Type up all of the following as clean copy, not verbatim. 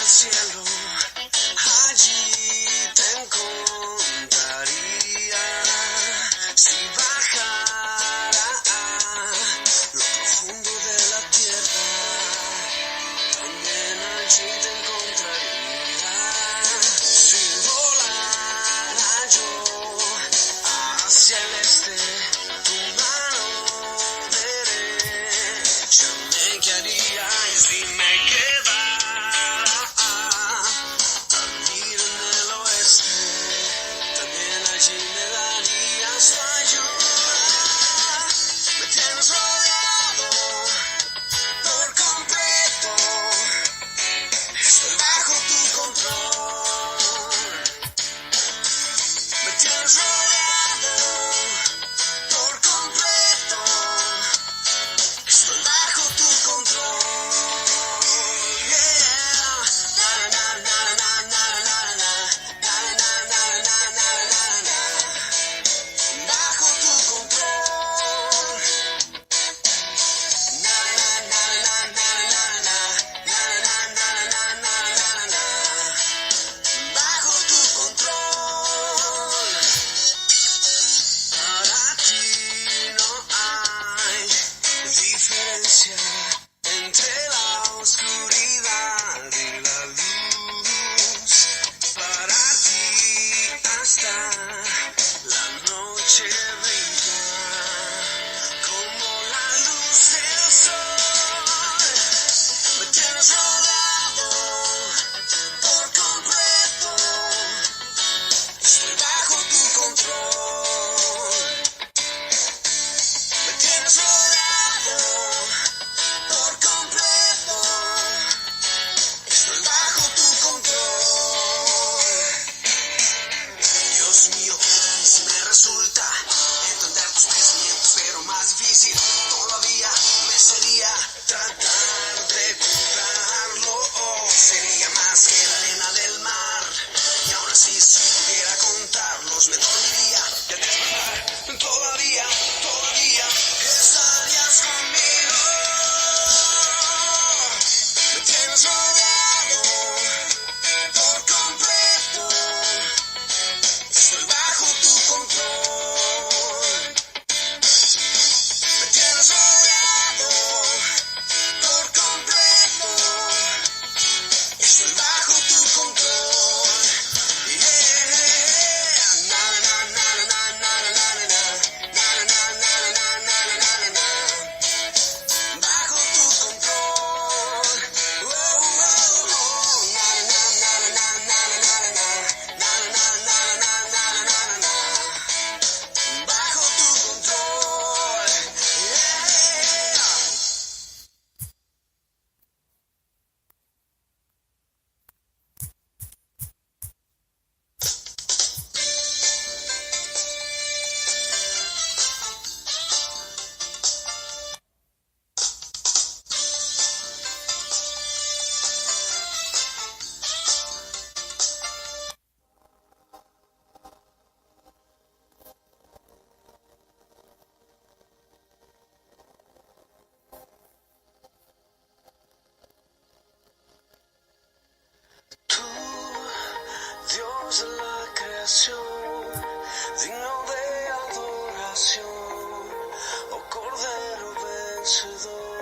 cielo, allí te encontraría. Si bajara a lo profundo de la tierra, también allí te encontraría. Si volara yo hacia el este, tu mano derecha me guiaría. Y si me quedara al ir en el oeste, también allí me darías tu ayuda. Me tienes rodeado por completo, estoy bajo tu control. Me tienes rodeado por completo, estoy bajo tu control. Yeah. Na na na na na na na na na na na na na na. Bajo tu control. Na na na na na na na na na na na na na. Bajo tu control. Para ti no hay diferencia entre la oscuridad y la luz. Para ti hasta la noche brilla como la luz del sol. Me tienes rodeado por completo, estoy bajo tu control. Me tienes rodeado por completo, estoy bajo tu control. Dios mío, qué difícil me resulta entender tus pensamientos, pero más difícil todavía me sería tratar de contarlo. Sería más que la arena del mar, y aún así si pudiera contarlos me dormiría y al despertar todavía estarías conmigo. Me tienes rodeado por completo, estoy bajo tu control. Me tienes rodeado por completo, estoy bajo tu control. Yeah. Na na na na na na na na na na na na na na na. Bajo tu control. Oh, oh, oh. Na na na na na na na na na na na na na na. Bajo tu control. Yeah. Tú, Dios de la creación, digno de adoración, oh Cordero vencedor.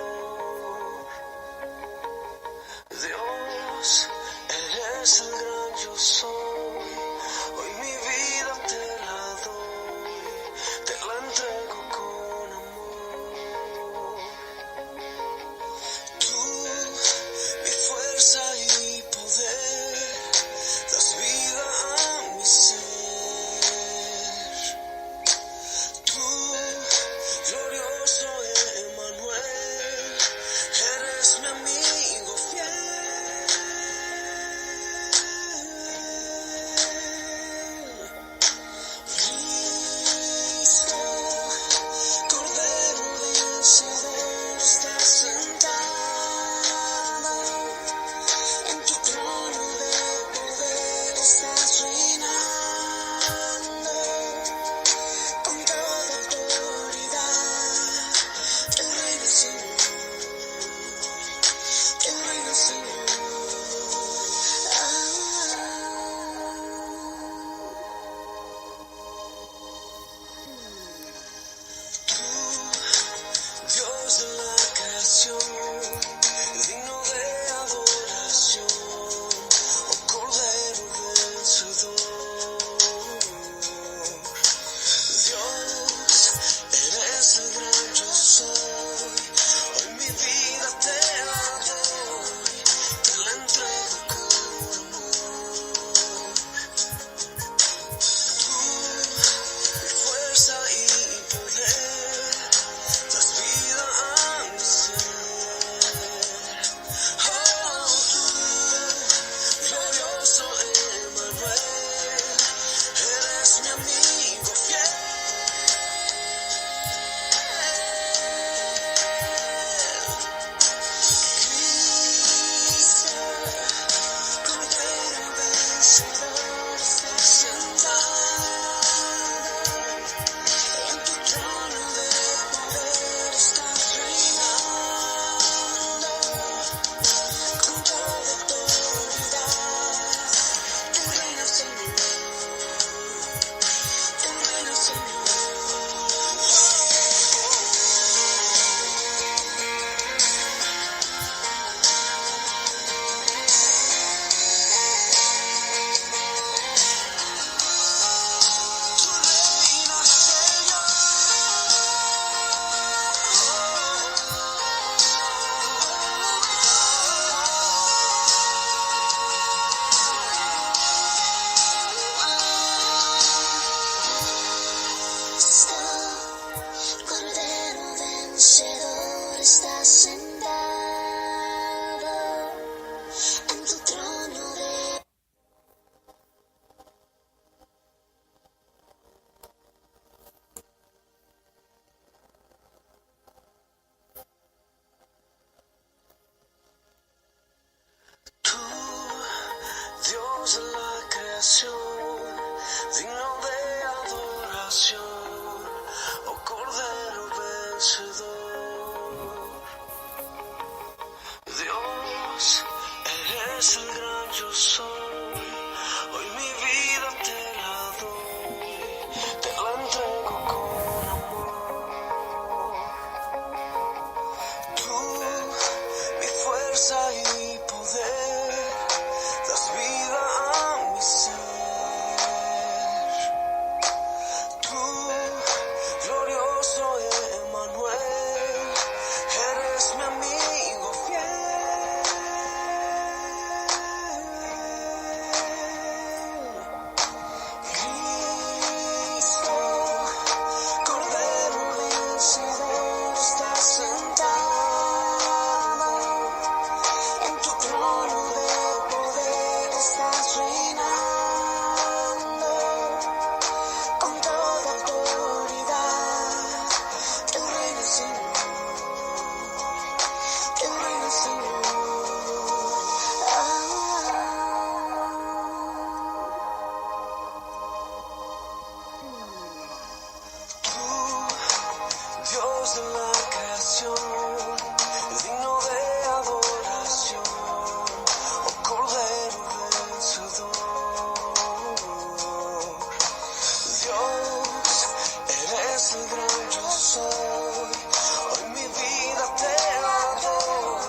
Dios, eres el gran yo soy, hoy mi vida te la doy, te la entrego con amor. Tú, mi fuerza y poder, das vida a mi ser. Tú, glorioso Emmanuel, yo soy. Hoy mi vida te la doy, te la entrego con amor. Tú, mi fuerza y poder, das vida a mi ser. Tú, glorioso Emmanuel, eres mi amigo fiel. Cristo, Cordero vencedor, estás sentado en tu trono de poder, estás reinando con toda autoridad. Tu reino, Señor, tu reino, Señor. Tú, Dios de la creación, digno de adoración, oh Cordero vencedor. Dios, eres el gran yo soy, hoy mi vida te la doy,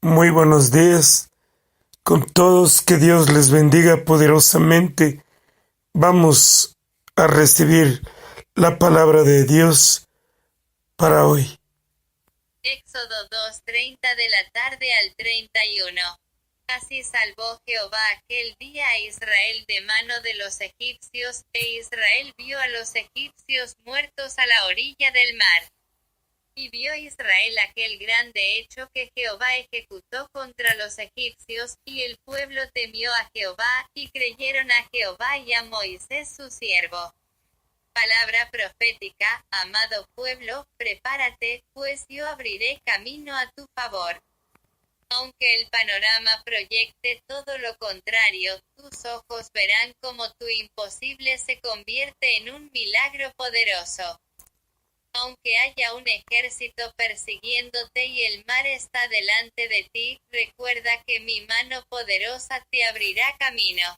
Muy buenos días con todos, que Dios les bendiga poderosamente. Vamos a recibir la palabra de Dios para hoy. Éxodo 2:30 de la tarde al 31. Así salvó Jehová aquel día a Israel de mano de los egipcios, e Israel vio a los egipcios muertos a la orilla del mar. Y vio Israel aquel grande hecho que Jehová ejecutó contra los egipcios, y el pueblo temió a Jehová, y creyeron a Jehová y a Moisés su siervo. Palabra profética: amado pueblo, prepárate, pues yo abriré camino a tu favor. Aunque el panorama proyecte todo lo contrario, tus ojos verán cómo tu imposible se convierte en un milagro poderoso. Aunque haya un ejército persiguiéndote y el mar está delante de ti, recuerda que mi mano poderosa te abrirá camino.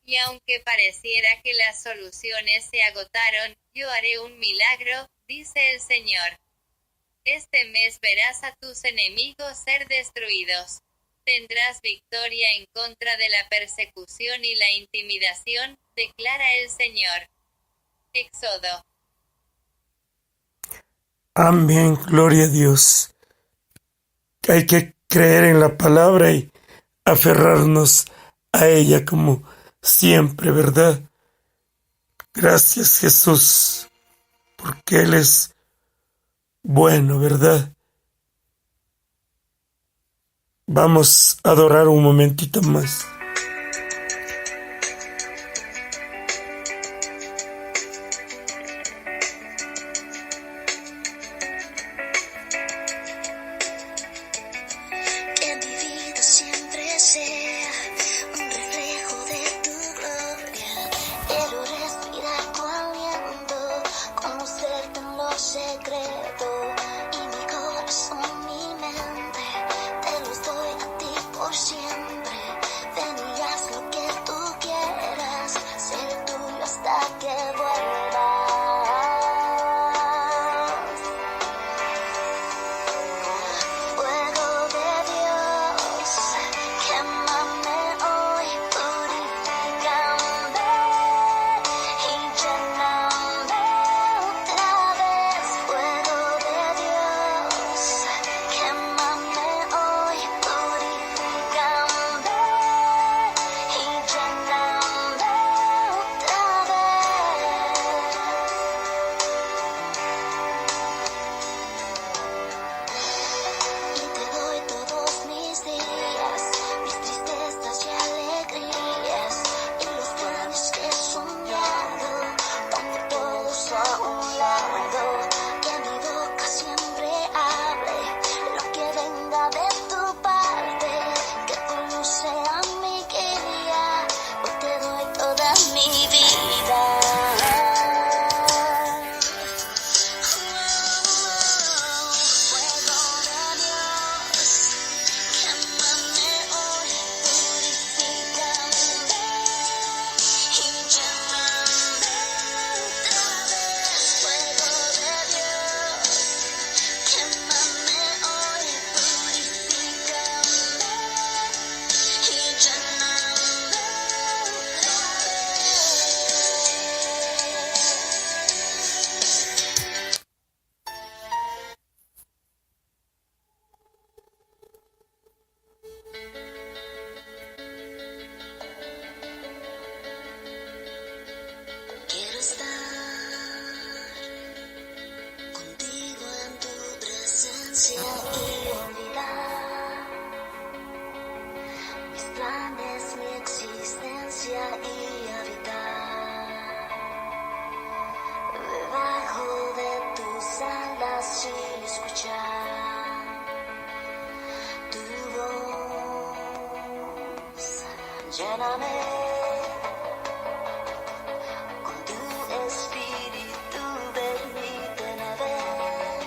Y aunque pareciera que las soluciones se agotaron, yo haré un milagro, dice el Señor. Este mes verás a tus enemigos ser destruidos. Tendrás victoria en contra de la persecución y la intimidación, declara el Señor. Éxodo. Amén, gloria a Dios. Hay que creer en la palabra y aferrarnos a ella como siempre, ¿verdad? Gracias, Jesús, porque Él es bueno, ¿verdad? Vamos a adorar un momentito más. Que mi vida siempre sea un reflejo de tu gloria. Quiero respirar tu aliento, conocerte en lo secreto. Y mi corazón, mi mente, te los doy a ti por siempre. Ven y haz lo que tú quieras, seré tuyo hasta que vuelvas. Fuego de Dios, quémame hoy, purifícame y lléname otra vez. Fuego de Dios, quémame hoy, purifícame y lléname otra vez. Y te doy todos mis días, mis tristezas y alegrías, y los planes que he soñado, pongo todos a un lado. Que mi boca siempre hable lo que venga de tu parte, que tu luz sea mi guía, hoy te doy toda mi vida. Fuego de Dios, quémame hoy, purifícame y lléname otra vez. Fuego de Dios, quémame hoy, purifícame y lléname otra vez. Quiero estar contigo en tu presencia y olvidar mis planes, mi existencia y habitar debajo de tus alas y escuchar tu voz. Lléname con tu espíritu, permíteme ver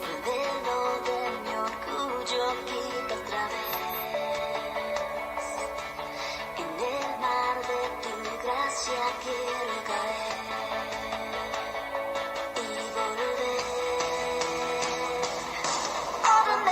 el velo de mi orgullo, quita otra vez. En el mar de tu gracia quiero caer y volver. Ábreme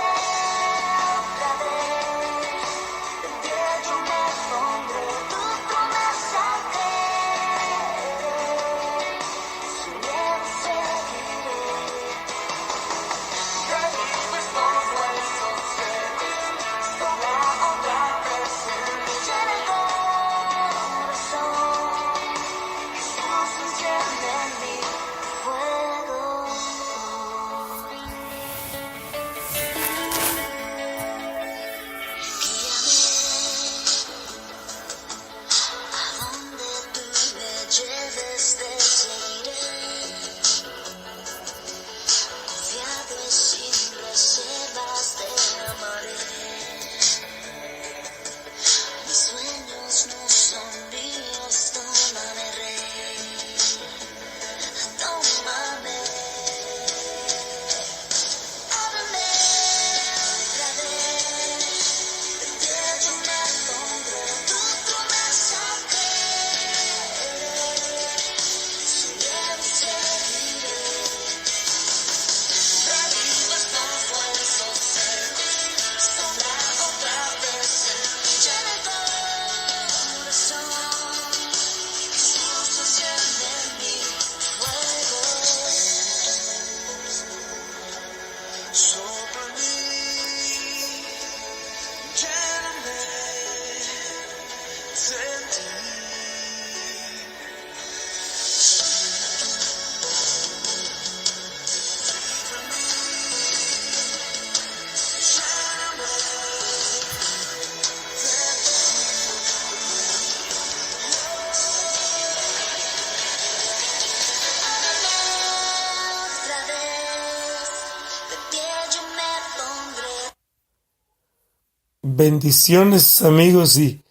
Bendiciones, amigos, y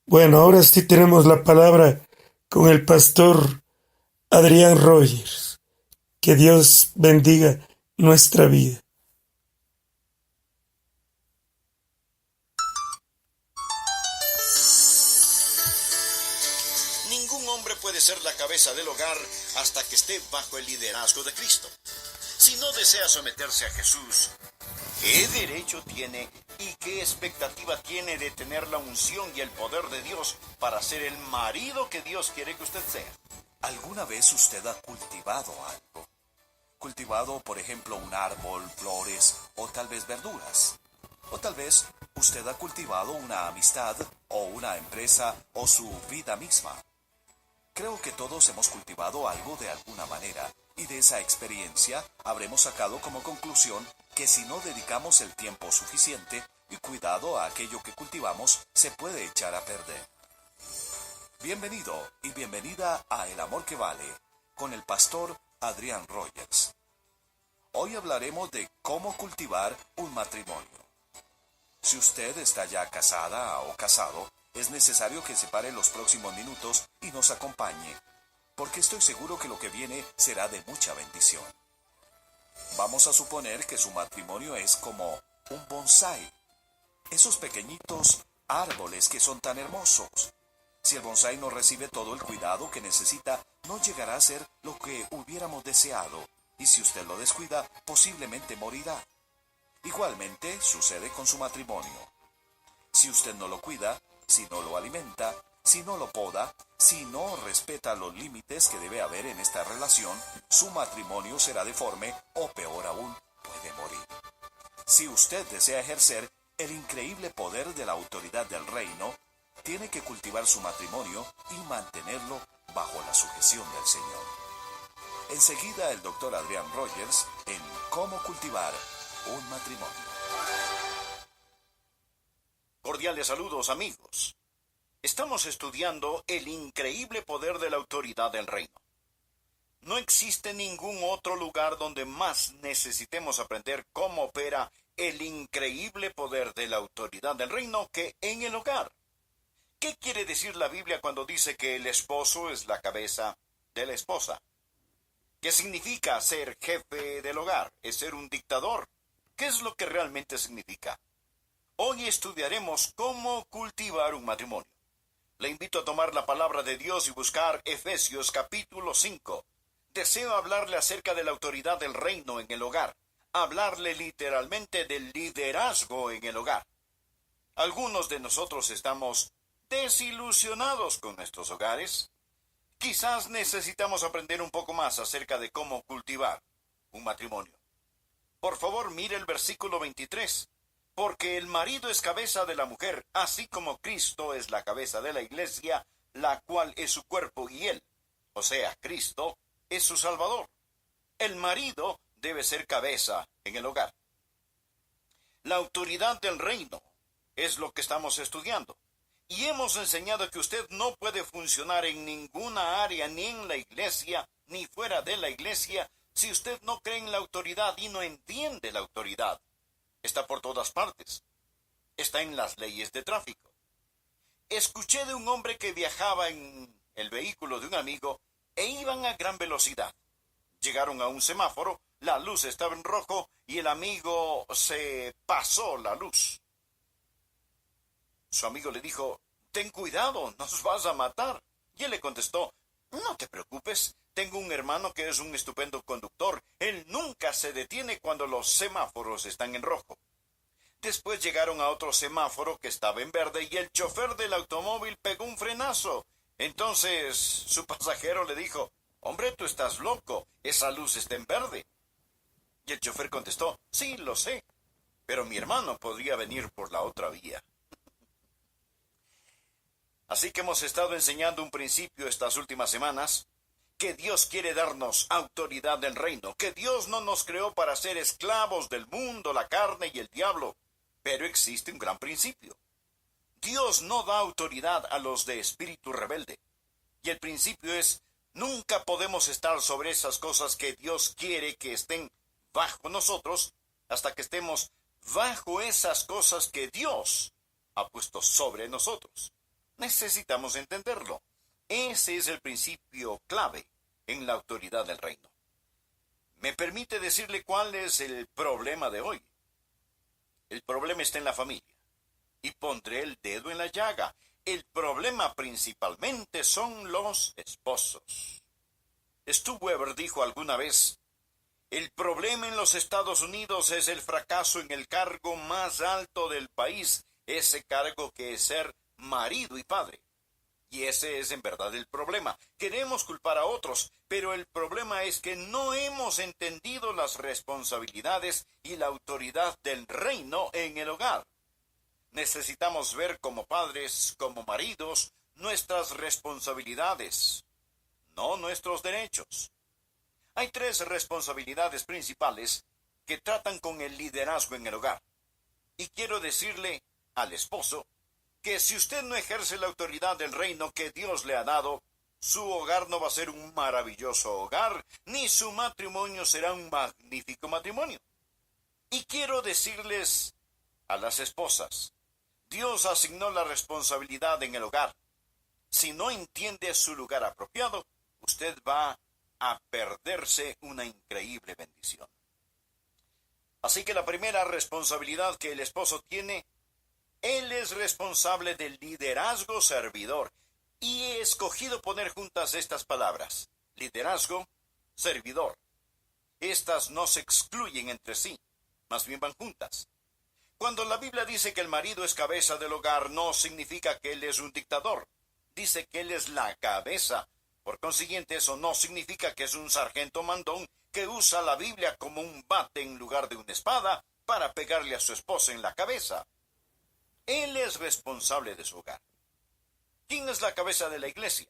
bueno, ahora sí tenemos la palabra con el pastor Adrián Rogers. Que Dios bendiga nuestra vida. Ningún hombre puede ser la cabeza del hogar hasta que esté bajo el liderazgo de Cristo. Si no desea someterse a Jesús, ¿qué derecho tiene y qué expectativa tiene de tener la unción y el poder de Dios para ser el marido que Dios quiere que usted sea? ¿Alguna vez usted ha cultivado algo? Cultivado, por ejemplo, un árbol, flores o tal vez verduras. O tal vez usted ha cultivado una amistad o una empresa o su vida misma. Creo que todos hemos cultivado algo de alguna manera y de esa experiencia habremos sacado como conclusión que si no dedicamos el tiempo suficiente y cuidado a aquello que cultivamos, se puede echar a perder. Bienvenido y bienvenida a El Amor que Vale, con el pastor Adrián Rogers. Hoy hablaremos de cómo cultivar un matrimonio. Si usted está ya casada o casado, es necesario que separe los próximos minutos y nos acompañe, porque estoy seguro que lo que viene será de mucha bendición. Vamos a suponer que su matrimonio es como un bonsái, esos pequeñitos árboles que son tan hermosos. Si el bonsái no recibe todo el cuidado que necesita, no llegará a ser lo que hubiéramos deseado, y si usted lo descuida, posiblemente morirá. Igualmente sucede con su matrimonio. Si usted no lo cuida, si no lo alimenta, si no lo poda, si no respeta los límites que debe haber en esta relación, su matrimonio será deforme o peor aún, puede morir. Si usted desea ejercer el increíble poder de la autoridad del reino, tiene que cultivar su matrimonio y mantenerlo bajo la sujeción del Señor. Enseguida el doctor Adrián Rogers en Cómo cultivar un matrimonio. Cordiales saludos, amigos. Estamos estudiando el increíble poder de la autoridad del reino. No existe ningún otro lugar donde más necesitemos aprender cómo opera el increíble poder de la autoridad del reino que en el hogar. ¿Qué quiere decir la Biblia cuando dice que el esposo es la cabeza de la esposa? ¿Qué significa ser jefe del hogar? ¿Es ser un dictador? ¿Qué es lo que realmente significa? Hoy estudiaremos cómo cultivar un matrimonio. Le invito a tomar la palabra de Dios y buscar Efesios capítulo 5. Deseo hablarle acerca de la autoridad del reino en el hogar. Hablarle literalmente del liderazgo en el hogar. Algunos de nosotros estamos desilusionados con nuestros hogares. Quizás necesitamos aprender un poco más acerca de cómo cultivar un matrimonio. Por favor, mire el versículo 23. Porque el marido es cabeza de la mujer, así como Cristo es la cabeza de la iglesia, la cual es su cuerpo y él, o sea, Cristo, es su Salvador. El marido debe ser cabeza en el hogar. La autoridad del reino es lo que estamos estudiando. Y hemos enseñado que usted no puede funcionar en ninguna área, ni en la iglesia, ni fuera de la iglesia, si usted no cree en la autoridad y no entiende la autoridad. Está por todas partes. Está en las leyes de tráfico. Escuché de un hombre que viajaba en el vehículo de un amigo e iban a gran velocidad. Llegaron a un semáforo, la luz estaba en rojo y el amigo se pasó la luz. Su amigo le dijo, ten cuidado, nos vas a matar. Y él le contestó, no te preocupes, tengo un hermano que es un estupendo conductor. Él nunca se detiene cuando los semáforos están en rojo. Después llegaron a otro semáforo que estaba en verde y el chofer del automóvil pegó un frenazo. Entonces su pasajero le dijo, hombre, tú estás loco, esa luz está en verde. Y el chofer contestó, sí, lo sé, pero mi hermano podría venir por la otra vía. Así que hemos estado enseñando un principio estas últimas semanas, que Dios quiere darnos autoridad del reino, que Dios no nos creó para ser esclavos del mundo, la carne y el diablo, pero existe un gran principio. Dios no da autoridad a los de espíritu rebelde, y el principio es, nunca podemos estar sobre esas cosas que Dios quiere que estén bajo nosotros, hasta que estemos bajo esas cosas que Dios ha puesto sobre nosotros. Necesitamos entenderlo. Ese es el principio clave en la autoridad del reino. ¿Me permite decirle cuál es el problema de hoy? El problema está en la familia. Y pondré el dedo en la llaga. El problema principalmente son los esposos. Stu Weber dijo alguna vez: el problema en los Estados Unidos es el fracaso en el cargo más alto del país, ese cargo que es ser marido y padre. Y ese es en verdad el problema. Queremos culpar a otros, pero el problema es que no hemos entendido las responsabilidades y la autoridad del reino en el hogar. Necesitamos ver como padres, como maridos, nuestras responsabilidades, no nuestros derechos. Hay 3 responsabilidades principales que tratan con el liderazgo en el hogar. Y quiero decirle al esposo que si usted no ejerce la autoridad del reino que Dios le ha dado, su hogar no va a ser un maravilloso hogar, ni su matrimonio será un magnífico matrimonio. Y quiero decirles a las esposas, Dios asignó la responsabilidad en el hogar. Si no entiende su lugar apropiado, usted va a perderse una increíble bendición. Así que la primera responsabilidad que el esposo tiene, él es responsable del liderazgo servidor. Y he escogido poner juntas estas palabras: liderazgo, servidor. Estas no se excluyen entre sí, más bien van juntas. Cuando la Biblia dice que el marido es cabeza del hogar, no significa que él es un dictador. Dice que él es la cabeza. Por consiguiente, eso no significa que es un sargento mandón que usa la Biblia como un bate en lugar de una espada para pegarle a su esposa en la cabeza. Él es responsable de su hogar. ¿Quién es la cabeza de la iglesia?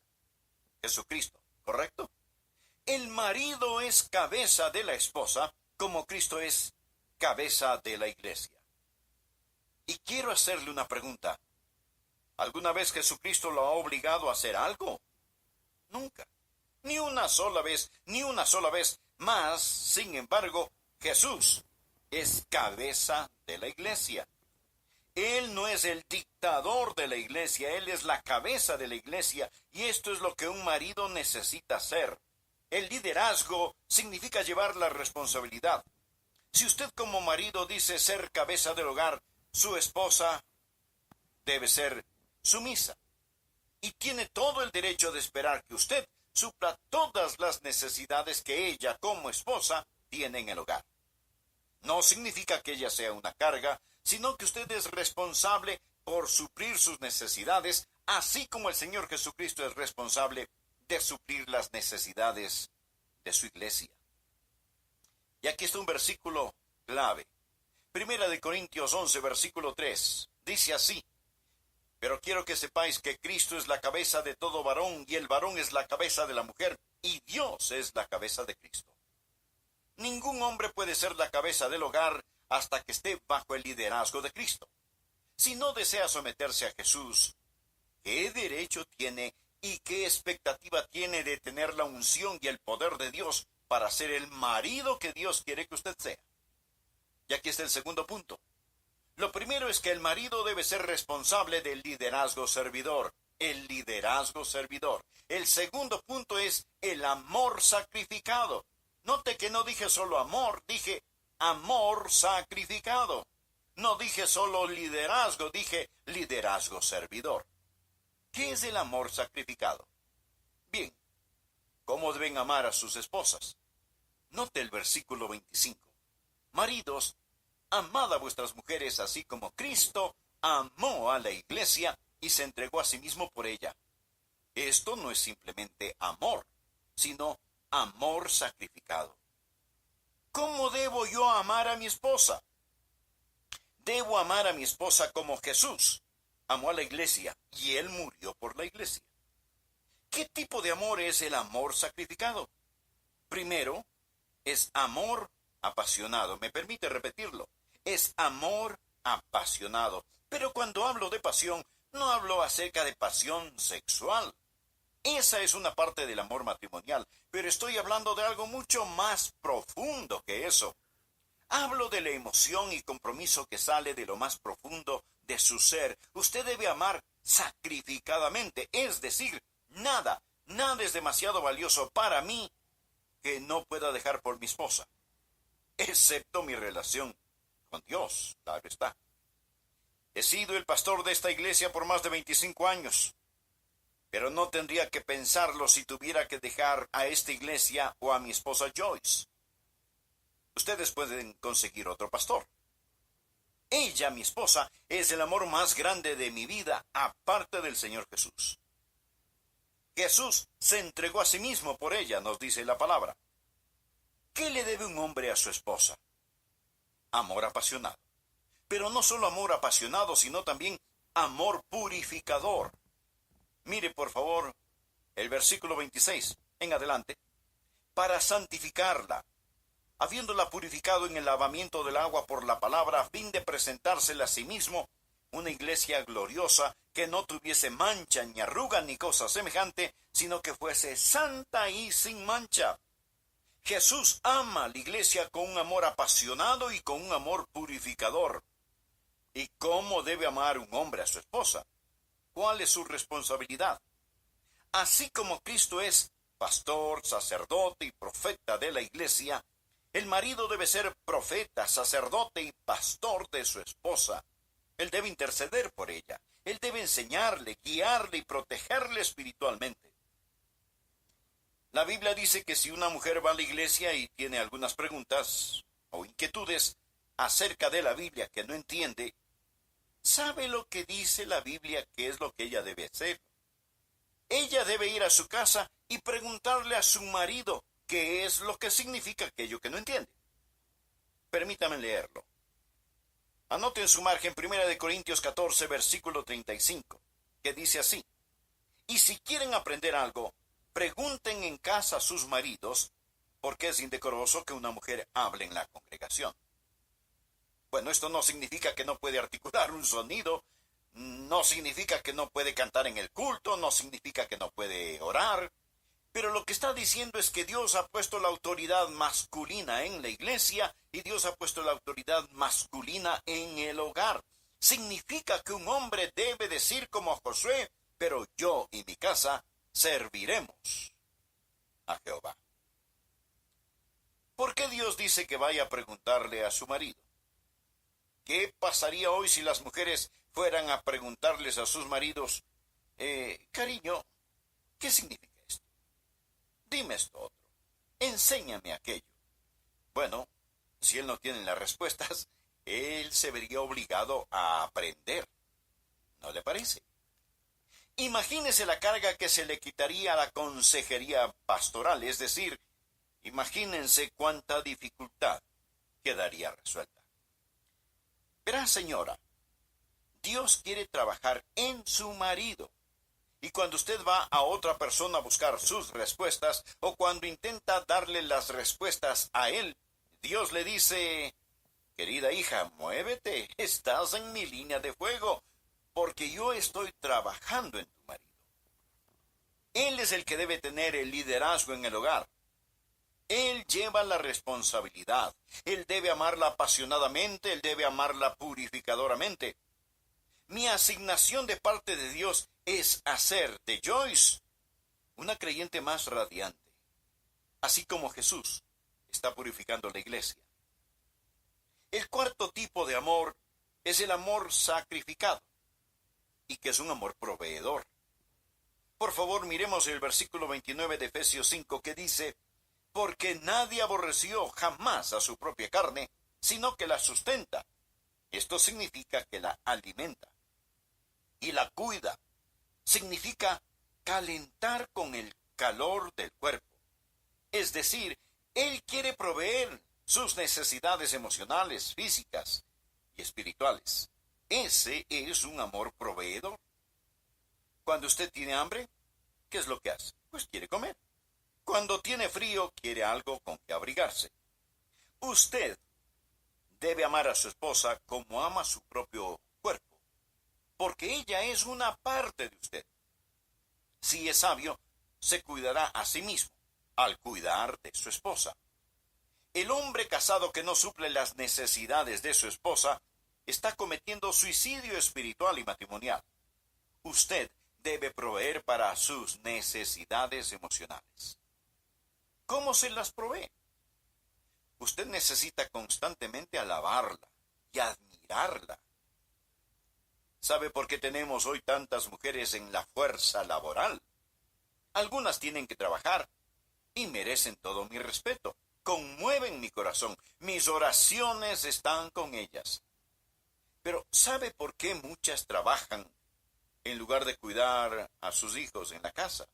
Jesucristo, ¿correcto? El marido es cabeza de la esposa, como Cristo es cabeza de la iglesia. Y quiero hacerle una pregunta. ¿Alguna vez Jesucristo lo ha obligado a hacer algo? Nunca. Ni una sola vez, ni una sola vez. Mas, sin embargo, Jesús es cabeza de la iglesia. Él no es el dictador de la iglesia, Él es la cabeza de la iglesia, y esto es lo que un marido necesita hacer. El liderazgo significa llevar la responsabilidad. Si usted como marido dice ser cabeza del hogar, su esposa debe ser sumisa. Y tiene todo el derecho de esperar que usted supla todas las necesidades que ella como esposa tiene en el hogar. No significa que ella sea una carga, sino que usted es responsable por suplir sus necesidades, así como el Señor Jesucristo es responsable de suplir las necesidades de su iglesia. Y aquí está un versículo clave. Primera de Corintios 11, versículo 3. Dice así: pero quiero que sepáis que Cristo es la cabeza de todo varón, y el varón es la cabeza de la mujer, y Dios es la cabeza de Cristo. Ningún hombre puede ser la cabeza del hogar hasta que esté bajo el liderazgo de Cristo. Si no desea someterse a Jesús, ¿qué derecho tiene y qué expectativa tiene de tener la unción y el poder de Dios para ser el marido que Dios quiere que usted sea? Y aquí está el segundo punto. Lo primero es que el marido debe ser responsable del liderazgo servidor. El liderazgo servidor. El segundo punto es el amor sacrificado. Note que no dije solo amor, dije amor sacrificado. No dije solo liderazgo, dije liderazgo servidor. ¿Qué es el amor sacrificado? Bien, ¿cómo deben amar a sus esposas? Note el versículo 25. Maridos, amad a vuestras mujeres así como Cristo amó a la iglesia y se entregó a sí mismo por ella. Esto no es simplemente amor, sino amor sacrificado. ¿Cómo debo yo amar a mi esposa? Debo amar a mi esposa como Jesús amó a la iglesia y Él murió por la iglesia. ¿Qué tipo de amor es el amor sacrificado? Primero, es amor apasionado. ¿Me permite repetirlo? Es amor apasionado. Pero cuando hablo de pasión, no hablo acerca de pasión sexual. Esa es una parte del amor matrimonial, pero estoy hablando de algo mucho más profundo que eso. Hablo de la emoción y compromiso que sale de lo más profundo de su ser. Usted debe amar sacrificadamente, es decir, nada es demasiado valioso para mí que no pueda dejar por mi esposa, excepto mi relación con Dios, claro está. He sido el pastor de esta iglesia por más de 25 años, pero no tendría que pensarlo si tuviera que dejar a esta iglesia o a mi esposa Joyce. Ustedes pueden conseguir otro pastor. Ella, mi esposa, es el amor más grande de mi vida, aparte del Señor Jesús. Jesús se entregó a sí mismo por ella, nos dice la palabra. ¿Qué le debe un hombre a su esposa? Amor apasionado. Pero no solo amor apasionado, sino también amor purificador. Mire, por favor, el versículo 26, en adelante. Para santificarla, habiéndola purificado en el lavamiento del agua por la palabra, a fin de presentársela a sí mismo, una iglesia gloriosa, que no tuviese mancha, ni arruga, ni cosa semejante, sino que fuese santa y sin mancha. Jesús ama a la iglesia con un amor apasionado y con un amor purificador. ¿Y cómo debe amar un hombre a su esposa? ¿Cuál es su responsabilidad? Así como Cristo es pastor, sacerdote y profeta de la iglesia, el marido debe ser profeta, sacerdote y pastor de su esposa. Él debe interceder por ella. Él debe enseñarle, guiarle y protegerle espiritualmente. La Biblia dice que si una mujer va a la iglesia y tiene algunas preguntas o inquietudes acerca de la Biblia que no entiende, ¿sabe lo que dice la Biblia que es lo que ella debe hacer? Ella debe ir a su casa y preguntarle a su marido qué es lo que significa aquello que no entiende. Permítame leerlo. Anote en su margen 1 Corintios 14, versículo 35, que dice así: y si quieren aprender algo, pregunten en casa a sus maridos, porque es indecoroso que una mujer hable en la congregación. Bueno, esto no significa que no puede articular un sonido, no significa que no puede cantar en el culto, no significa que no puede orar, pero lo que está diciendo es que Dios ha puesto la autoridad masculina en la iglesia y Dios ha puesto la autoridad masculina en el hogar. Significa que un hombre debe decir como Josué: pero yo y mi casa serviremos a Jehová. ¿Por qué Dios dice que vaya a preguntarle a su marido? ¿Qué pasaría hoy si las mujeres fueran a preguntarles a sus maridos: cariño, ¿qué significa esto? Dime esto otro. Enséñame aquello. Bueno, si él no tiene las respuestas, él se vería obligado a aprender. ¿No le parece? Imagínese la carga que se le quitaría a la consejería pastoral, es decir, imagínense cuánta dificultad quedaría resuelta. Verá, señora, Dios quiere trabajar en su marido. Y cuando usted va a otra persona a buscar sus respuestas, o cuando intenta darle las respuestas a él, Dios le dice: querida hija, muévete, estás en mi línea de fuego, porque yo estoy trabajando en tu marido. Él es el que debe tener el liderazgo en el hogar. Él lleva la responsabilidad. Él debe amarla apasionadamente, él debe amarla purificadoramente. Mi asignación de parte de Dios es hacer de Joyce una creyente más radiante, así como Jesús está purificando la iglesia. El cuarto tipo de amor es el amor sacrificado, y que es un amor proveedor. Por favor, miremos el versículo 29 de Efesios 5, que dice: porque nadie aborreció jamás a su propia carne, sino que la sustenta. Esto significa que la alimenta y la cuida. Significa calentar con el calor del cuerpo. Es decir, Él quiere proveer sus necesidades emocionales, físicas y espirituales. Ese es un amor proveedor. Cuando usted tiene hambre, ¿qué es lo que hace? Pues quiere comer. Cuando tiene frío, quiere algo con que abrigarse. Usted debe amar a su esposa como ama su propio cuerpo, porque ella es una parte de usted. Si es sabio, se cuidará a sí mismo al cuidar de su esposa. El hombre casado que no suple las necesidades de su esposa está cometiendo suicidio espiritual y matrimonial. Usted debe proveer para sus necesidades emocionales. ¿Cómo se las provee? Usted necesita constantemente alabarla y admirarla. ¿Sabe por qué tenemos hoy tantas mujeres en la fuerza laboral? Algunas tienen que trabajar y merecen todo mi respeto. Conmueven mi corazón. Mis oraciones están con ellas. Pero ¿sabe por qué muchas trabajan en lugar de cuidar a sus hijos en la casa?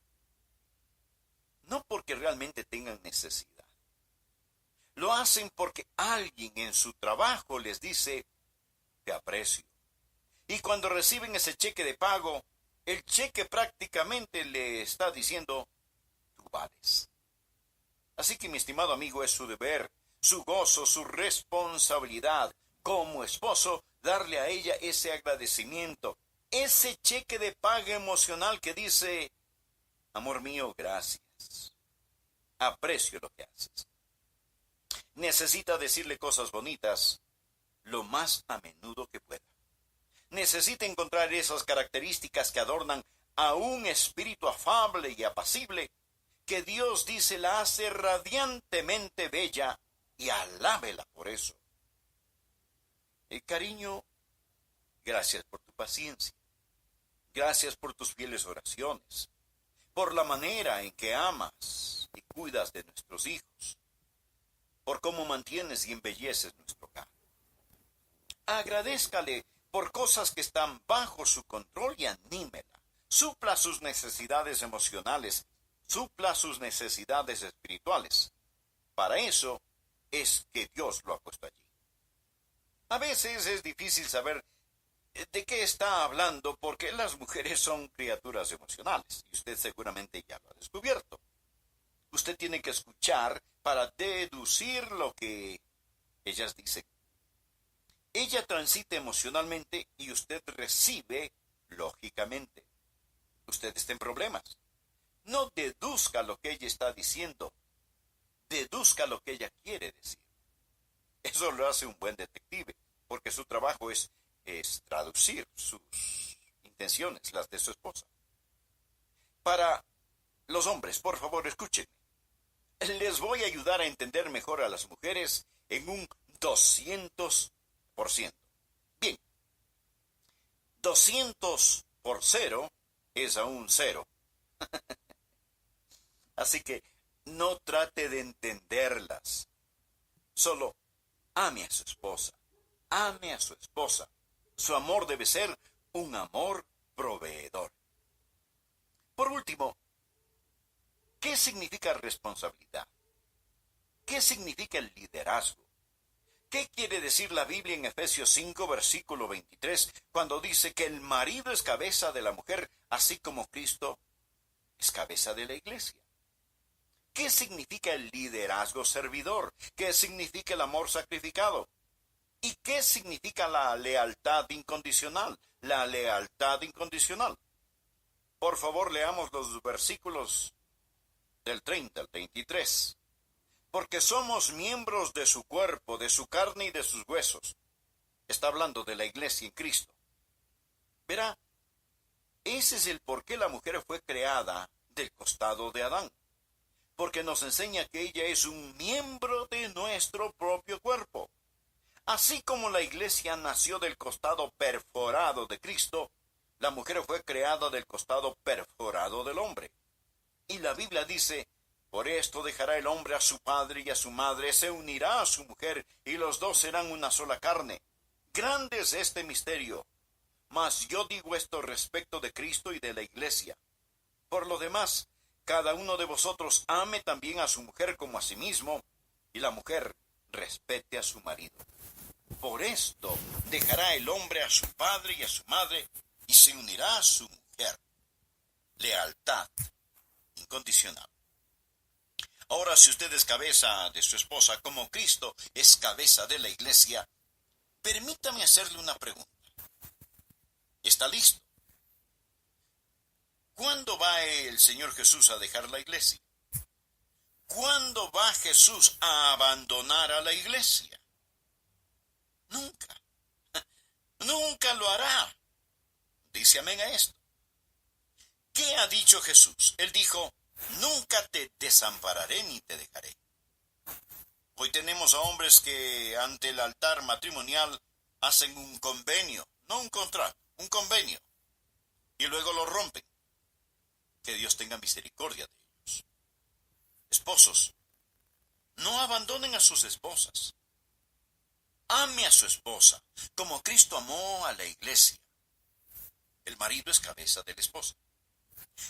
No porque realmente tengan necesidad. Lo hacen porque alguien en su trabajo les dice, te aprecio. Y cuando reciben ese cheque de pago, el cheque prácticamente le está diciendo, tú vales. Así que, mi estimado amigo, es su deber, su gozo, su responsabilidad como esposo, darle a ella ese agradecimiento, ese cheque de paga emocional que dice, amor mío, gracias. Aprecio lo que haces. Necesita decirle cosas bonitas lo más a menudo que pueda. Necesita encontrar esas características que adornan a un espíritu afable y apacible, que Dios dice la hace radiantemente bella, y alábela por eso. Cariño, gracias por tu paciencia. Gracias por tus fieles oraciones, por la manera en que amas y cuidas de nuestros hijos, por cómo mantienes y embelleces nuestro hogar. Agradézcale por cosas que están bajo su control y anímela. Supla sus necesidades emocionales, supla sus necesidades espirituales. Para eso es que Dios lo ha puesto allí. A veces es difícil saber de qué está hablando porque las mujeres son criaturas emocionales y usted seguramente ya lo ha descubierto. Usted tiene que escuchar para deducir lo que ellas dicen. Ella transita emocionalmente y usted recibe lógicamente. Usted está en problemas. No deduzca lo que ella está diciendo. Deduzca lo que ella quiere decir. Eso lo hace un buen detective, porque su trabajo es traducir sus intenciones, las de su esposa. Para los hombres, por favor, escúchenme. Les voy a ayudar a entender mejor a las mujeres en un 200%. Bien, 200 por 0 es aún 0. Así que no trate de entenderlas. Solo ame a su esposa. Ame a su esposa. Su amor debe ser un amor proveedor. Por último, ¿qué significa responsabilidad? ¿Qué significa el liderazgo? ¿Qué quiere decir la Biblia en Efesios 5, versículo 23, cuando dice que el marido es cabeza de la mujer, así como Cristo es cabeza de la iglesia? ¿Qué significa el liderazgo servidor? ¿Qué significa el amor sacrificado? ¿Y qué significa la lealtad incondicional? La lealtad incondicional. Por favor, leamos los versículos del 30 al 23. Porque somos miembros de su cuerpo, de su carne y de sus huesos. Está hablando de la iglesia en Cristo. Verá, ese es el por qué la mujer fue creada del costado de Adán. Porque nos enseña que ella es un miembro de nuestro propio cuerpo. Así como la iglesia nació del costado perforado de Cristo, la mujer fue creada del costado perforado del hombre. Y la Biblia dice, por esto dejará el hombre a su padre y a su madre, se unirá a su mujer, y los dos serán una sola carne. Grande es este misterio, mas yo digo esto respecto de Cristo y de la iglesia. Por lo demás, cada uno de vosotros ame también a su mujer como a sí mismo, y la mujer respete a su marido. Por esto dejará el hombre a su padre y a su madre, y se unirá a su mujer. Lealtad incondicional. Ahora, si usted es cabeza de su esposa, como Cristo es cabeza de la iglesia, permítame hacerle una pregunta. ¿Está listo? ¿Cuándo va el Señor Jesús a dejar la iglesia? ¿Cuándo va Jesús a abandonar a la iglesia? Nunca. Nunca lo hará. Dice amén a esto. ¿Qué ha dicho Jesús? Él dijo, nunca te desampararé ni te dejaré. Hoy tenemos a hombres que ante el altar matrimonial hacen un convenio, no un contrato, un convenio, y luego lo rompen. Que Dios tenga misericordia de ellos. Esposos, no abandonen a sus esposas. Ame a su esposa, como Cristo amó a la iglesia. El marido es cabeza de la esposa.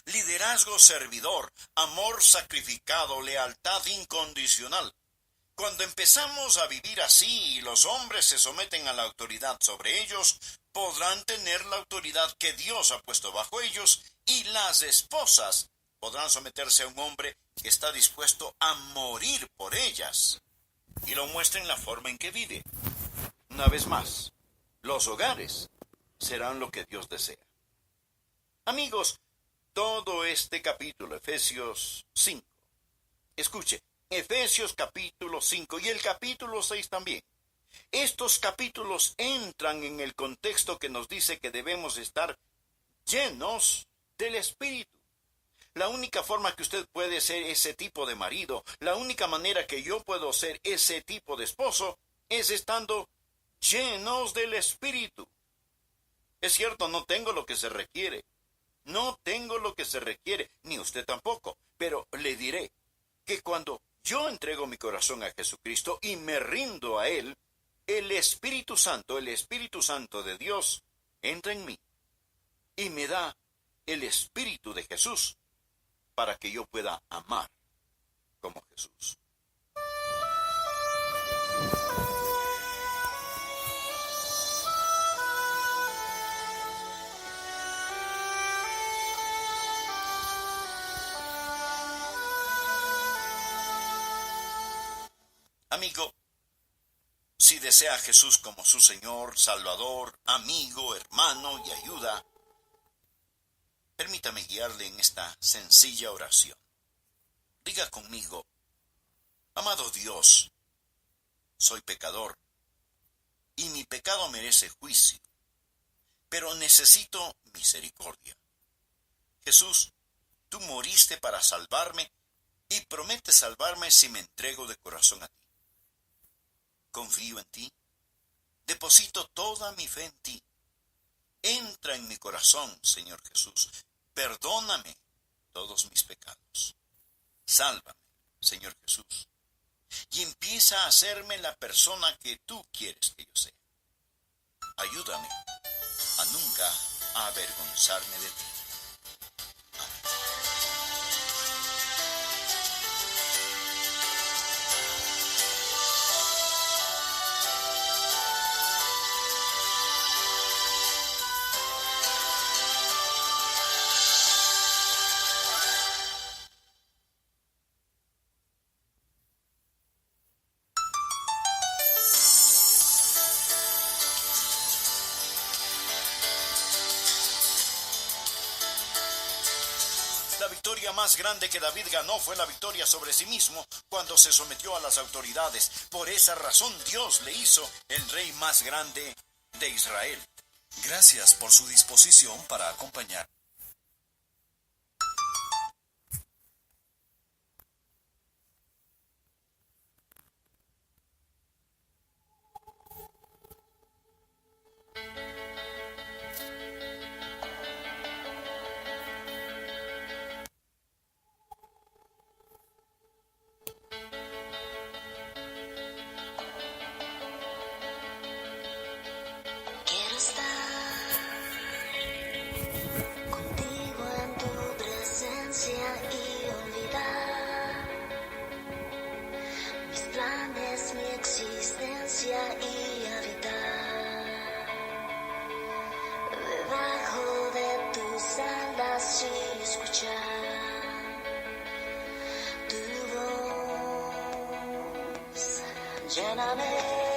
Liderazgo servidor, amor sacrificado, lealtad incondicional. Cuando empezamos a vivir así y los hombres se someten a la autoridad sobre ellos, podrán tener la autoridad que Dios ha puesto bajo ellos, y las esposas podrán someterse a un hombre que está dispuesto a morir por ellas. Y lo muestra en la forma en que vive. Una vez más, los hogares serán lo que Dios desea. Amigos, todo este capítulo, Efesios 5. Escuche, Efesios capítulo 5 y el capítulo 6 también. Estos capítulos entran en el contexto que nos dice que debemos estar llenos del Espíritu. La única forma que usted puede ser ese tipo de marido, la única manera que yo puedo ser ese tipo de esposo, es estando llenos del Espíritu. Es cierto, no tengo lo que se requiere. No tengo lo que se requiere, ni usted tampoco. Pero le diré que cuando yo entrego mi corazón a Jesucristo y me rindo a Él, el Espíritu Santo de Dios, entra en mí y me da el Espíritu de Jesús para que yo pueda amar como Jesús. Amigo, si desea a Jesús como su Señor, Salvador, amigo, hermano y ayuda, permítame guiarle en esta sencilla oración. Diga conmigo, amado Dios, soy pecador y mi pecado merece juicio, pero necesito misericordia. Jesús, tú moriste para salvarme y prometes salvarme si me entrego de corazón a ti. Confío en ti, deposito toda mi fe en ti. Entra en mi corazón, Señor Jesús. Perdóname todos mis pecados. Sálvame, Señor Jesús. Y empieza a hacerme la persona que tú quieres que yo sea. Ayúdame a nunca avergonzarme de ti. La victoria más grande que David ganó fue la victoria sobre sí mismo cuando se sometió a las autoridades. Por esa razón Dios le hizo el rey más grande de Israel. Gracias por su disposición para acompañar. Quiero estar contigo en tu presencia y olvidar mis planes, mi existencia y habitar debajo de tus alas y escuchar tu voz. Lléname